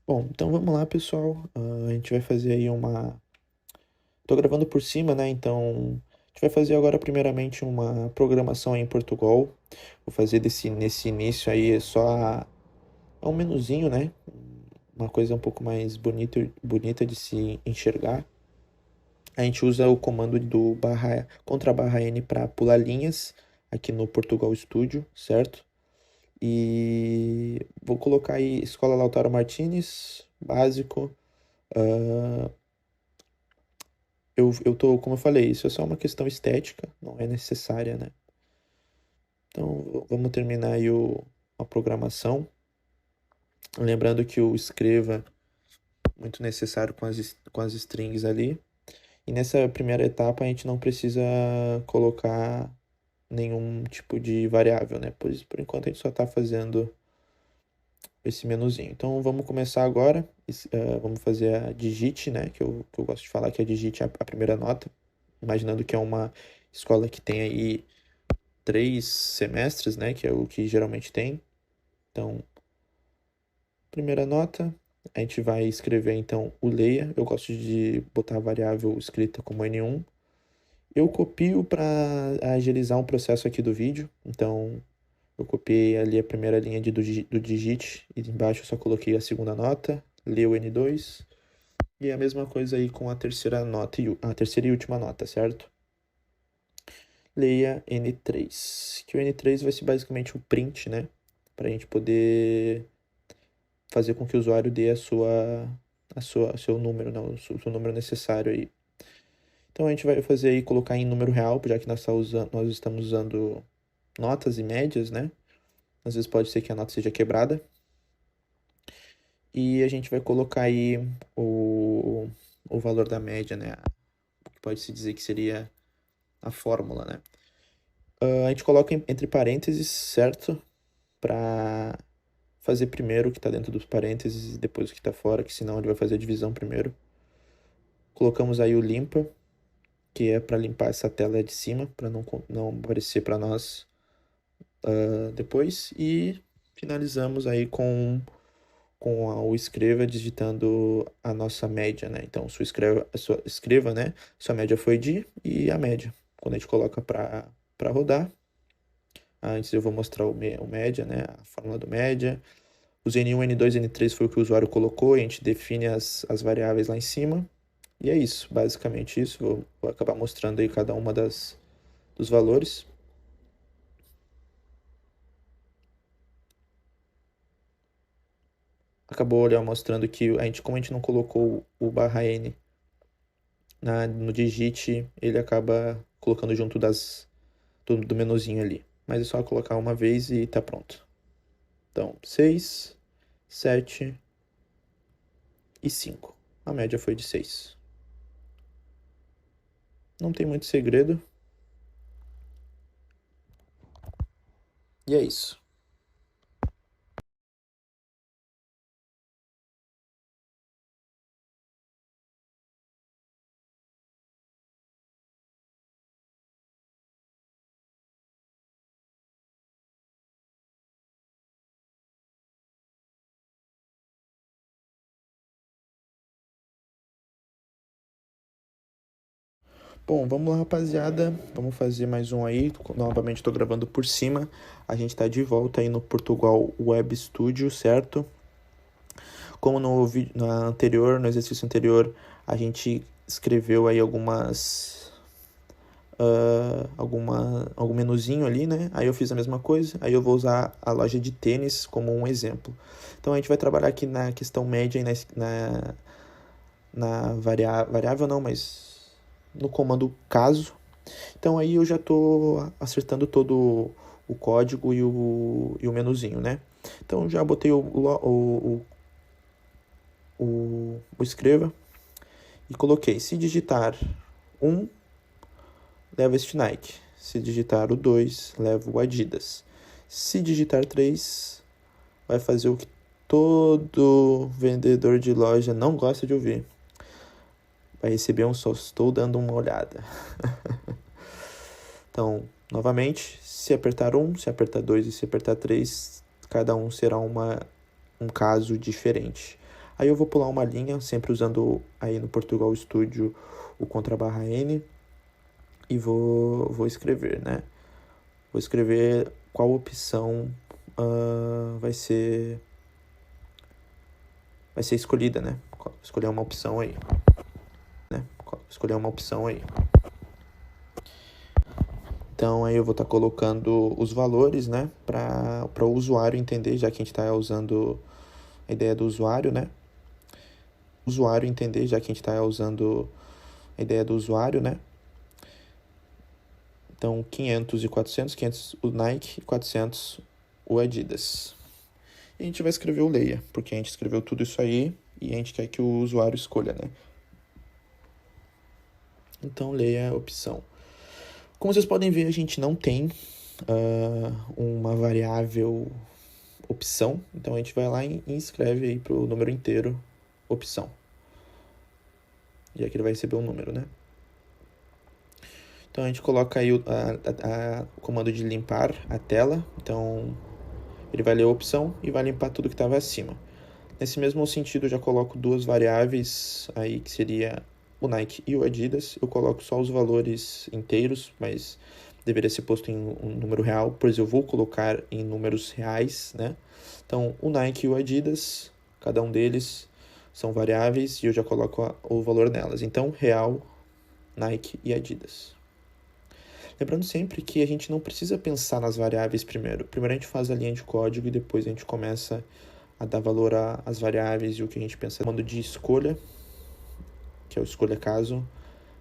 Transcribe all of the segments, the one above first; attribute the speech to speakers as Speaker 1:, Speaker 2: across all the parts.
Speaker 1: Bom, então vamos lá, pessoal. A gente vai fazer aí uma. Tô gravando por cima, né? Então a gente vai fazer agora, primeiramente, uma programação aí em Portugal. Vou fazer nesse início aí é um menuzinho, né? Uma coisa um pouco mais bonita de se enxergar. A gente usa o comando do contra barra N para pular linhas aqui no Portugal Studio, certo? E vou colocar aí Escola Lautaro Martinez, básico. Ah, como eu falei, isso é só uma questão estética, não é necessária, né? Então, vamos terminar aí a programação. Lembrando que o escreva muito necessário com as strings ali. E nessa primeira etapa a gente não precisa colocar nenhum tipo de variável, né? Pois por enquanto a gente só está fazendo esse menuzinho. Então vamos começar agora. Vamos fazer a digite, né? Que eu gosto de falar que a digite é a primeira nota. Imaginando que é uma escola que tem aí 3 semestres, né? Que é o que geralmente tem. Então, primeira nota, a gente vai escrever então o leia. Eu gosto de botar a variável escrita como N1. Eu copio para agilizar um processo aqui do vídeo. Então, eu copiei ali a primeira linha do digit e embaixo eu só coloquei a segunda nota, leu N2. E a mesma coisa aí com a terceira nota a terceira e última nota, certo? Leia N3. Que o N3 vai ser basicamente o print, né? Para a gente poder fazer com que o usuário dê seu número, né? O seu número necessário aí. Então a gente vai fazer aí, colocar em número real, já que nós estamos usando notas e médias, né? Às vezes pode ser que a nota seja quebrada. E a gente vai colocar aí o valor da média, né? O que pode se dizer que seria a fórmula, né? A gente coloca entre parênteses, certo? Para fazer primeiro o que está dentro dos parênteses e depois o que está fora, que senão ele vai fazer a divisão primeiro. Colocamos aí o limpa, que é para limpar essa tela de cima, para não aparecer para nós depois. E finalizamos aí o escreva digitando a nossa média, né? Então, escreva, né? Sua média foi de e a média. Quando a gente coloca para rodar, antes eu vou mostrar o média, né? A fórmula do média. Os N1, N2, N3 foi o que o usuário colocou, e a gente define as variáveis lá em cima. E é isso, basicamente isso. Vou acabar mostrando aí cada uma dos valores. Acabou olhando mostrando que como a gente não colocou o barra N no digit, ele acaba colocando junto do menuzinho ali. Mas é só colocar uma vez e tá pronto. Então, 6, 7 e 5. A média foi de 6. Não tem muito segredo. E é isso. Bom, vamos lá, rapaziada. Vamos fazer mais um aí. Novamente estou gravando por cima. A gente está de volta aí no Portugal Web Studio, certo? Como no vídeo no exercício anterior, a gente escreveu aí algum menuzinho ali, né? Aí eu fiz a mesma coisa. Aí eu vou usar a loja de tênis como um exemplo. Então a gente vai trabalhar aqui na questão média e na variável não, mas no comando caso. Então aí eu já estou acertando todo o código e o menuzinho, né? Então já botei o escreva e coloquei. Se digitar 1, leva este Nike. Se digitar o 2, leva o Adidas. Se digitar 3, vai fazer o que todo vendedor de loja não gosta de ouvir. Vai receber só estou dando uma olhada. Então, novamente, se apertar 1, se apertar 2 e se apertar 3, cada um será um caso diferente. Aí eu vou pular uma linha, sempre usando aí no Portugal Studio o *n, e vou escrever, né? Vou escrever qual opção vai ser escolhida, né? Escolher uma opção aí, né? Escolher uma opção aí. Então, aí eu vou estar colocando os valores, né? Para o usuário entender, já que a gente está usando a ideia do usuário, né? Usuário entender, já que a gente está usando a ideia do usuário, né? Então, 500 e 400, 500 o Nike, 400 o Adidas. E a gente vai escrever o leia, porque a gente escreveu tudo isso aí e a gente quer que o usuário escolha, né? Então, leia a opção. Como vocês podem ver, a gente não tem uma variável opção. Então, a gente vai lá e escreve aí para o número inteiro opção. Já que ele vai receber um número, né? Então, a gente coloca aí o comando de limpar a tela. Então, ele vai ler a opção e vai limpar tudo que estava acima. Nesse mesmo sentido, eu já coloco duas variáveis aí, que seria o Nike e o Adidas. Eu coloco só os valores inteiros, mas deveria ser posto em um número real, pois eu vou colocar em números reais, né? Então, o Nike e o Adidas, cada um deles são variáveis e eu já coloco o valor nelas. Então, real, Nike e Adidas. Lembrando sempre que a gente não precisa pensar nas variáveis primeiro. Primeiro a gente faz a linha de código e depois a gente começa a dar valor às variáveis e o que a gente pensa. Comando de escolha, que é o escolha caso.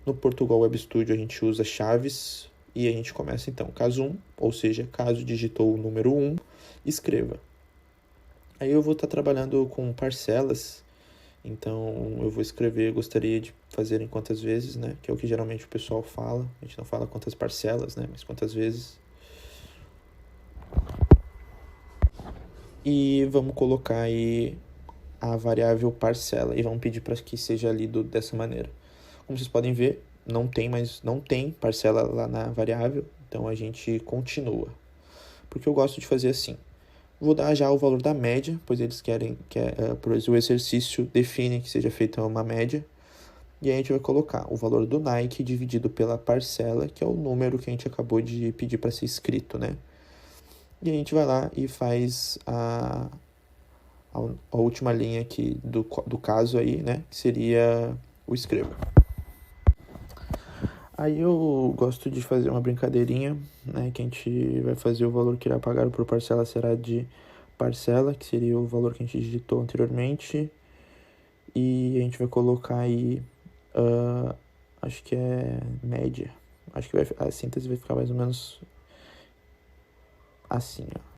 Speaker 1: No Portugal Web Studio a gente usa chaves e a gente começa então, caso 1, ou seja, caso digitou o número 1, escreva. Aí eu vou estar trabalhando com parcelas, então eu vou escrever, gostaria de fazer em quantas vezes, né? Que é o que geralmente o pessoal fala. A gente não fala quantas parcelas, né? Mas quantas vezes. E vamos colocar aí a variável parcela e vamos pedir para que seja lido dessa maneira. Como vocês podem ver, não tem parcela lá na variável, então a gente continua. Porque eu gosto de fazer assim. Vou dar já o valor da média, pois eles querem por exemplo, o exercício define que seja feita uma média. E aí a gente vai colocar o valor do Nike dividido pela parcela, que é o número que a gente acabou de pedir para ser escrito, né? E a gente vai lá e faz a última linha aqui do caso aí, né? Que seria o escreva. Aí eu gosto de fazer uma brincadeirinha, né? Que a gente vai fazer o valor que irá pagar por parcela será de parcela, que seria o valor que a gente digitou anteriormente. E a gente vai colocar aí, acho que é média. Acho que a síntese vai ficar mais ou menos assim, ó.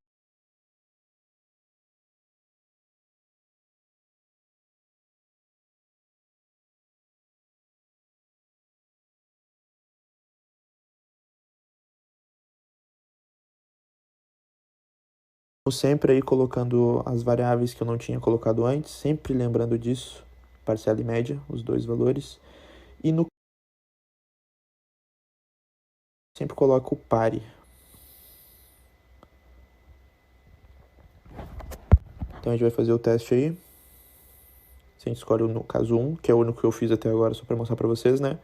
Speaker 1: Sempre aí colocando as variáveis que eu não tinha colocado antes, sempre lembrando disso, parcela e média, os dois valores. E no sempre coloco o pare. Então a gente vai fazer o teste aí. A gente escolhe no caso 1, que é o único que eu fiz até agora, só para mostrar para vocês, né?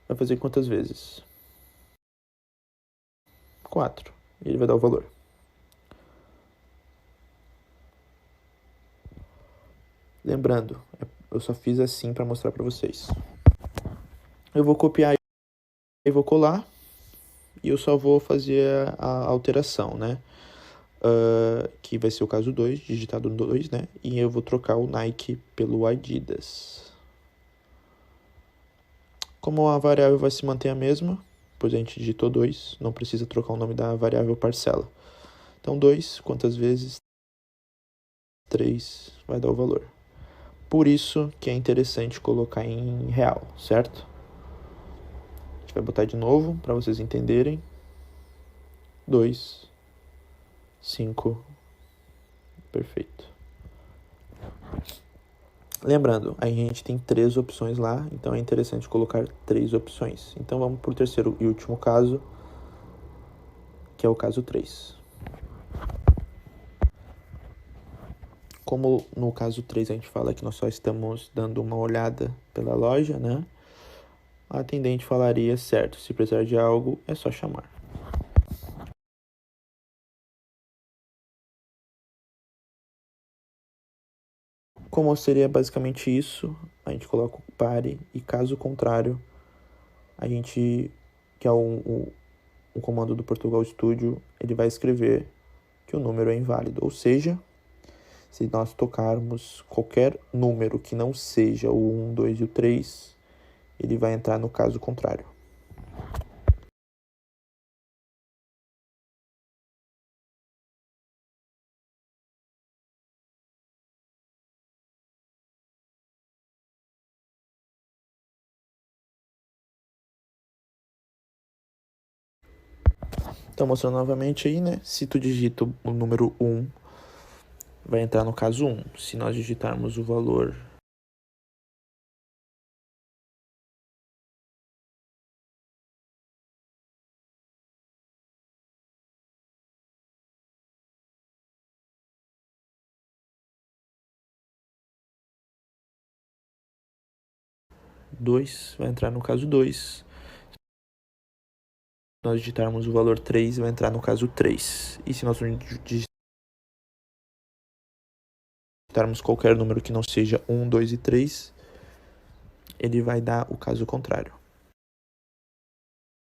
Speaker 1: Vai fazer quantas vezes? 4. E ele vai dar o valor. Lembrando, eu só fiz assim para mostrar para vocês. Eu vou copiar e vou colar. E eu só vou fazer a alteração, né? Que vai ser o caso 2, digitado 2, né? E eu vou trocar o Nike pelo Adidas. Como a variável vai se manter a mesma, pois a gente digitou 2, não precisa trocar o nome da variável parcela. Então 2, quantas vezes? 3 vai dar o valor. Por isso que é interessante colocar em real, certo? A gente vai botar de novo para vocês entenderem. 2, 5, perfeito. Lembrando, a gente tem 3 opções lá, então é interessante colocar 3 opções. Então vamos para o terceiro e último caso, que é o caso 3. como no caso 3 a gente fala que nós só estamos dando uma olhada pela loja, né? A atendente falaria, certo, se precisar de algo, é só chamar. Como seria basicamente isso, a gente coloca o pare e caso contrário, a gente, que é o comando do Portugal Studio, ele vai escrever que o número é inválido. Ou seja, se nós tocarmos qualquer número que não seja o 1, 2 e o 3, ele vai entrar no caso contrário. Então, mostrando novamente aí, né? Se tu digita o número 1, vai entrar no caso 1. Se nós digitarmos o valor dois, vai entrar no caso 2. Se nós digitarmos o valor 3, vai entrar no caso 3. E se nós digitarmos qualquer número que não seja 1, 2 e 3, ele vai dar o caso contrário.